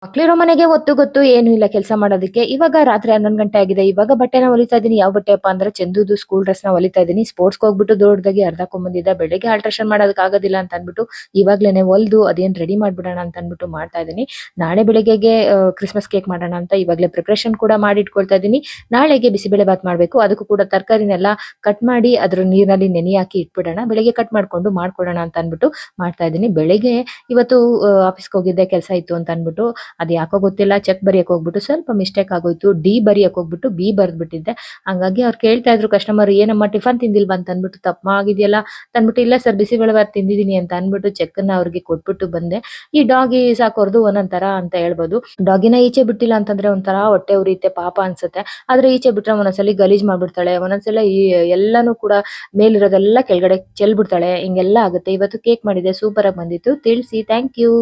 ಮಕ್ಳಿರೋ ಮನೆಗೆ ಒತ್ತು ಗೊತ್ತು ಏನು ಇಲ್ಲ ಕೆಲಸ ಮಾಡೋದಕ್ಕೆ. ಇವಾಗ ರಾತ್ರಿ 11 ಗಂಟೆ ಆಗಿದೆ. ಇವಾಗ ಬಟ್ಟೆನ ಹೊಲಿತಾ ಇದೀನಿ. ಯಾವ ಬಟ್ಟೆಯಪ್ಪ ಅಂದ್ರೆ ಚಂದುದು ಸ್ಕೂಲ್ ಡ್ರೆಸ್‌ನ ಹೊಲಿತಾ ಇದೀನಿ. ಸ್ಪೋರ್ಟ್ಸ್‌ಗೆ ಹೋಗ್ಬಿಟ್ಟು ದೊಡ್ಡದಾಗಿ ಹರ್ದಾಕೊಂಡ್ ಬಂದಿದ್ದೆ. ಬೆಳಿಗ್ಗೆ ಆಲ್ಟ್ರೇಷನ್ ಮಾಡೋದಕ್ಕೆ ಆಗೋದಿಲ್ಲ ಅಂತ ಅಂದ್ಬಿಟ್ಟು ಇವಾಗ್ಲೇನೆ ಹೊಲ್ದು ಅದೇನ್ ರೆಡಿ ಮಾಡ್ಬಿಡೋಣ ಅಂತ ಅಂದ್ಬಿಟ್ಟು ಮಾಡ್ತಾ ಇದೀನಿ. ನಾಳೆ ಬೆಳಿಗ್ಗೆಗೆ ಕ್ರಿಸ್ಮಸ್ ಕೇಕ್ ಮಾಡೋಣ ಅಂತ ಇವಾಗ್ಲೇ ಪ್ರಿಪರೇಷನ್ ಕೂಡ ಮಾಡಿ ಇಟ್ಕೊಳ್ತಾ ಇದೀನಿ. ನಾಳೆಗೆ ಬಿಸಿಬೇಳೆ ಬಾತ್ ಮಾಡ್ಬೇಕು. ಅದಕ್ಕೂ ಕೂಡ ತರಕಾರಿನೆಲ್ಲ ಕಟ್ ಮಾಡಿ ಅದ್ರ ನೀರಿನಲ್ಲಿ ನೆನೆ ಹಾಕಿ ಇಟ್ಬಿಡೋಣ. ಬೆಳಿಗ್ಗೆ ಕಟ್ ಮಾಡ್ಕೊಂಡು ಮಾಡ್ಕೊಳ್ಳೋಣ ಅಂತ ಅಂದ್ಬಿಟ್ಟು ಮಾಡ್ತಾ ಇದೀನಿ. ಬೆಳಿಗ್ಗೆ ಇವತ್ತು ಆಫೀಸ್‌ಗೆ ಹೋಗಿದ್ದೆ ಕೆಲಸ ಇತ್ತು ಅಂತ ಅಂದ್ಬಿಟ್ಟು ಅದ್ ಯಾಕೋ ಗೊತ್ತಿಲ್ಲ ಚೆಕ್ ಬರಿಯಕ್ ಹೋಗ್ಬಿಟ್ಟು ಸ್ವಲ್ಪ ಮಿಸ್ಟೇಕ್ ಆಗೋಯ್ತು. ಡಿ ಬರಿಯಕ್ ಹೋಗ್ಬಿಟ್ಟು ಬಿ ಬರ್ದ್ಬಿಟ್ಟಿದ್ದೆ. ಹಂಗಾಗಿ ಅವ್ರು ಕೇಳ್ತಾ ಇದ್ರು ಕಸ್ಟಮರ್ ಏನಮ್ಮ ಟಿಫನ್ ತಿಂದಿಲ್ವಾ ಅಂತ ಅಂದ್ಬಿಟ್ಟು ತಪ್ಪಾಗಿದೆಯಲ್ಲ ಅಂದ್ಬಿಟ್ಟು ಇಲ್ಲ ಸರ್ ಬಿಸಿಬೇಳೆಬಾತ್ ತಿಂದಿದ್ದೀನಿ ಅಂತ ಅಂದ್ಬಿಟ್ಟು ಚೆಕ್ಕನ್ನ ಅವ್ರಿಗೆ ಕೊಟ್ಬಿಟ್ಟು ಬಂದೆ. ಈ ಡಾಗಿ ಸಾಕೋರ್ದು ಒಂದೊಂದ್ ತರ ಅಂತ ಹೇಳ್ಬೋದು. ಡಾಗಿನ ಈಚೆ ಬಿಟ್ಟಿಲ್ಲ ಅಂತಂದ್ರೆ ಒಂಥರ ಹೊಟ್ಟೆ ಉರಿಯುತ್ತೆ ಪಾಪ ಅನ್ಸುತ್ತೆ. ಆದ್ರೆ ಈಚೆ ಬಿಟ್ರೆ ಒಂದೊಂದ್ಸಲಿ ಗಲೀಜ್ ಮಾಡ್ಬಿಡ್ತಾಳೆ. ಒಂದೊಂದ್ಸಲ ಎಲ್ಲಾನು ಕೂಡ ಮೇಲಿರೋದೆಲ್ಲ ಕೆಳಗಡೆ ಚೆಲ್ಬಿಡ್ತಾಳೆ. ಹಿಂಗೆಲ್ಲ ಆಗುತ್ತೆ. ಇವತ್ತು ಕೇಕ್ ಮಾಡಿದ್ದೆ ಸೂಪರ್ ಆಗಿ ಬಂದಿತ್ತು. ತಿಳಿಸಿ ಥ್ಯಾಂಕ್ ಯು.